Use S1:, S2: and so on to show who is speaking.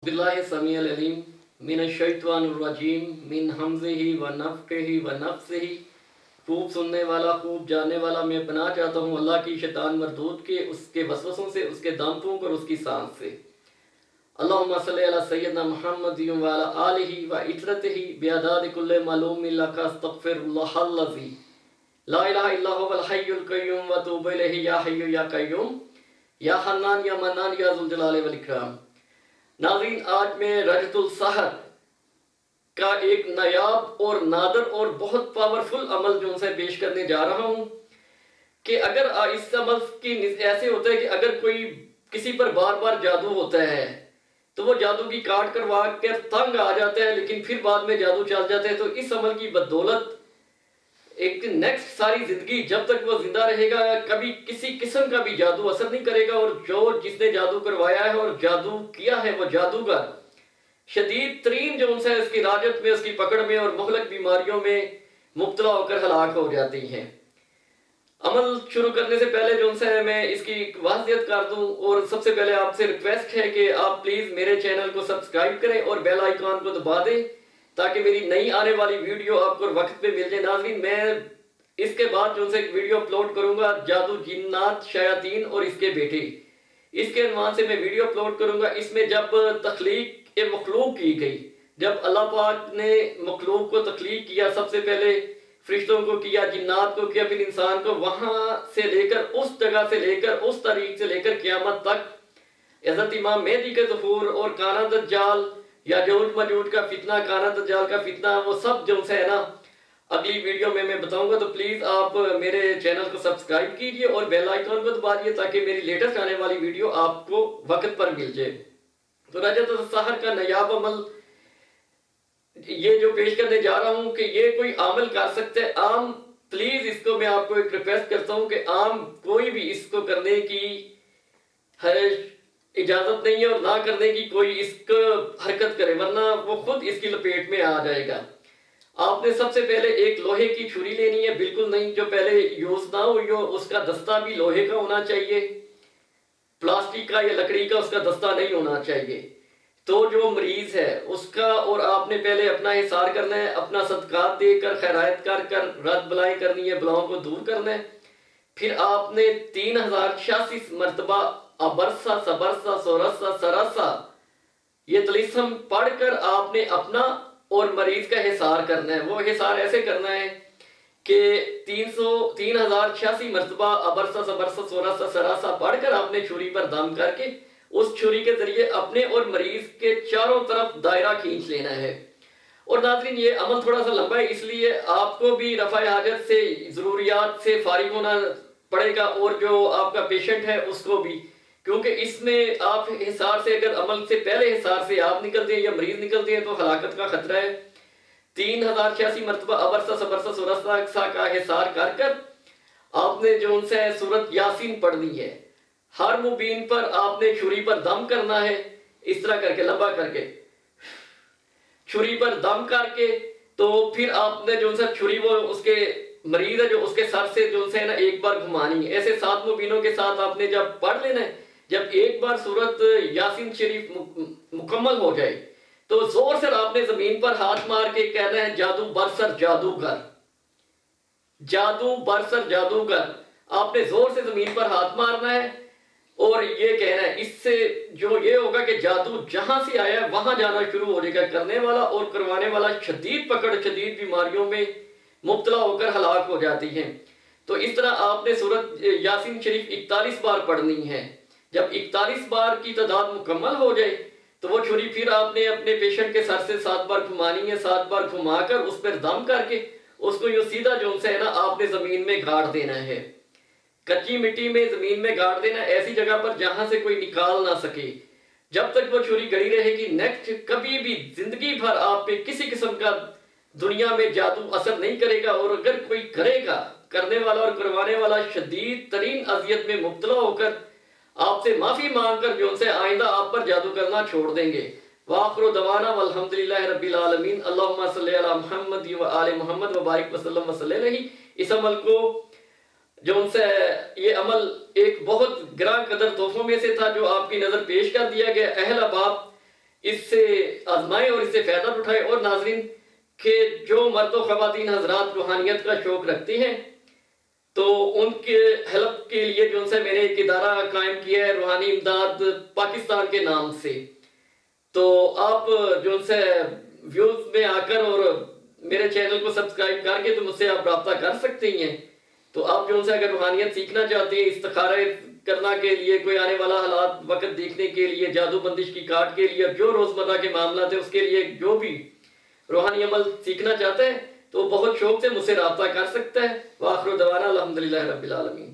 S1: बिल्लाहि समीउल अलीम मिनश शैतानिर रजीम मिन हमज़िही व नफ़्ख़िही व नफ़्सिही। खूब सुनने वाला खूब जानने वाला मैं पनाह चाहता हूँ अल्लाह की शैतान मरदूद के, उसके वसवसों से, उसके दाम फूंक और उसकी सांस से। अल्लाहुम्मा सल्लि अला सय्यदना मुहम्मद व अला आलिही व इतरतिही बिअदाद कुल्लि मालूमिन लका अस्तग़फिरुल्लाहल लज़ी ला इलाहा इल्ला हुवल हय्युल क़य्यूम व अतूबु इलैहि या हय्यु या क़य्यूम या हन्नान या मन्नान या ज़ुल जलाली वल इकराम। नाज़रीन, आज मैं रजतुल सहर का एक नायाब और नादर और बहुत पावरफुल अमल जो उनसे पेश करने जा रहा हूँ कि अगर इस अमल की ऐसे होता है कि अगर कोई किसी पर बार बार जादू होता है तो वो जादू की काट करवा कर तंग आ जाता है, लेकिन फिर बाद में जादू चल जाता है। तो इस अमल की बदौलत एक नेक्स्ट सारी जिंदगी जब तक वो जिंदा रहेगा कभी किसी किस्म का भी जादू असर नहीं करेगा। और जो जिसने जादू करवाया है और जादू किया है वो जादूगर शदीद तरीन जो उनसे इसकी राजत में, उसकी पकड़ में और मुहलक बीमारियों में मुब्तला होकर हलाक हो जाती हैं। अमल शुरू करने से पहले जो उनसे मैं इसकी वाज़ियत कर दूं, और सबसे पहले आपसे रिक्वेस्ट है कि आप प्लीज़ मेरे चैनल को सब्सक्राइब करें और बेल आइकॉन को दबा दें ताकि मेरी नई आने वाली वीडियो आपको वक्त पे मिल जाए। नाज़रीन, मैं इसके बाद जो उनसे एक वीडियो अपलोड करूंगा जादू जिन्नात शयातीन और इसके बेटे, इसके अनवान से मैं वीडियो अपलोड करूंगा। इसमें जब तख्लीक मखलूक की गई, जब अल्लाह पाक ने मखलूक को तख्लीक किया, सबसे पहले फरिश्तों को किया, जिन्नात को किया, फिर इंसान को, वहां से लेकर उस जगह से लेकर उस तारीख से लेकर क़यामत तक हज़रत इमाम मेहदी के ज़हूर और काना दज्जाल या यजूज मजूज का फितना, काना दज्जाल का फितना, वो सब जो है ना अगली वीडियो में मैं बताऊंगा। तो प्लीज़ आप मेरे चैनल को सब्सक्राइब कीजिए और बेल आइकॉन को दबा दिए ताकि मेरी लेटेस्ट आने वाली वीडियो आपको वक्त पर मिल जाए। तो रजतुल सहर का नायाब अमल ये जो पेश करने जा रहा हूँ कि ये कोई अमल कर सकते हैं आम, प्लीज़ इसको मैं आपको एक रिक्वेस्ट करता हूँ कि आम कोई भी इसको करने की इजाजत नहीं है और ना करने की कोई इसको हरकत करे, वरना वो खुद इसकी लपेट में आ जाएगा। आपने सबसे पहले एक लोहे की छुरी लेनी है, बिल्कुल नहीं जो पहले यूज ना हुई हो, उसका दस्ता भी लोहे का होना चाहिए, प्लास्टिक का या लकड़ी का उसका दस्ता नहीं होना चाहिए। तो जो मरीज है उसका, और आपने पहले अपना हिसार करना है, अपना सदकात देकर खैरायत कर कर रद बलाएं करनी है, बलाओं को दूर करना है। फिर आपने 3086 मरतबा अबरसा सबरसा सोरसा सरसा ये तलिस्म पढ़कर आपने अपना और मरीज का हिसार करना है। वो हिसार ऐसे करना है कि 3086 मरतबा अबरसा सबरसा सोरसा सरसा पढ़कर आपने छुरी पर दम करके उस छुरी के जरिए अपने और मरीज के चारों तरफ दायरा खींच लेना है। और नाज़रीन, ये अमल थोड़ा सा लंबा है, इसलिए आपको भी रफ़ा हाजत से, ज़रूरियात से फारिग होना पड़ेगा और जो आपका पेशेंट है उसको भी, क्योंकि इसमें आप हिसार से, अगर अमल से पहले हिसार से आप निकलते हैं या मरीज निकलते हैं तो हलाकत का खतरा है। 3086 मरतबा अबरसा सबरसा सुरसा का हिसार कर कर आपने जो उनसे सूरत यासीन पढ़नी है। हर मुबीन पर आपने छुरी पर दम करना है, इस तरह करके लंबा करके छुरी पर दम करके, तो फिर आपने जो उनसे छुरी वो उसके मरीज है जो उसके सर से जो उनसे ना एक बार घुमानी है। ऐसे 7 मुबीनों के साथ आपने जब पढ़ लेना है, जब एक बार सूरत यासीन शरीफ मुकम्मल हो जाए तो जोर से आपने जमीन पर हाथ मार के कहना है जादू बरसर जादूगर, जादू बरसर जादूगर। आपने जोर से जमीन पर हाथ मारना है और ये कहना है, इससे जो ये होगा कि जादू जहां से आया है वहां जाना शुरू हो जाएगा। करने वाला और करवाने वाला शदीद पकड़, शदीद बीमारियों में मुब्तला होकर हलाक हो जाती हैं। तो इस तरह आपने सूरत यासीन शरीफ 41 बार पढ़नी है। जब 41 बार की तादाद मुकम्मल हो जाए तो वो छुरी फिर आपने अपने पेशेंट के सर से 7 बार घुमानी है। 7 बार घुमाकर उस पर दम करके उसको यूं सीधा जो है ना आपने जमीन में गाड़ देना है, कच्ची मिट्टी में जमीन में गाड़ देना, ऐसी जगह पर जहां से कोई निकाल ना सके। जब तक वो छुरी गड़ी रहेगी, नेक्स्ट कभी भी जिंदगी भर आप पे किसी किस्म का दुनिया में जादू असर नहीं करेगा। और अगर कोई करेगा, करने वाला और करवाने वाला शदीद तरीन अजियत में मुब्तला होकर आपसे माफी मांगकर जो उनसे आइंदा आप पर जादू करना छोड़ देंगे। वाखिरु दवाना वल्हम्दुलिल्लाहि रब्बिल आलमीन। अल्लाहुम्मा सल्लि अला मुहम्मद व आले मुहम्मद व बारिक वसल्लम वसल्लम। इस अमल को जो उनसे, ये अमल एक बहुत गिरा कदर तोहफों में से था जो आपकी नजर पेश कर दिया गया। अहल अबाब اس سے آزمائیں اور اس سے فائدہ اٹھائیں۔ اور ناظرین کہ جو مرد و خواتین حضرات روحانیت کا شوق رکھتے ہیں تو ان کے ہیلپ کے لیے جو سے میں نے ایک ادارہ قائم کیا ہے روحانی امداد پاکستان کے نام سے، تو آپ جو سے ویوز میں آ کر اور میرے چینل کو سبسکرائب کر کے تو مجھ سے آپ رابطہ کر سکتے ہیں۔ تو آپ جو سے اگر روحانیت سیکھنا چاہتے ہیں، استخارہ کرنا کے لیے، کوئی آنے والا حالات وقت دیکھنے کے لیے، جادو بندش کی کاٹ کے لیے، جو روزمرہ کے معاملات ہیں اس کے لیے جو بھی روحانی عمل سیکھنا چاہتے ہیں تو بہت شوق سے مجھ سے رابطہ کر سکتا ہے۔ وآخر دعوانا الحمدللہ رب العالمین۔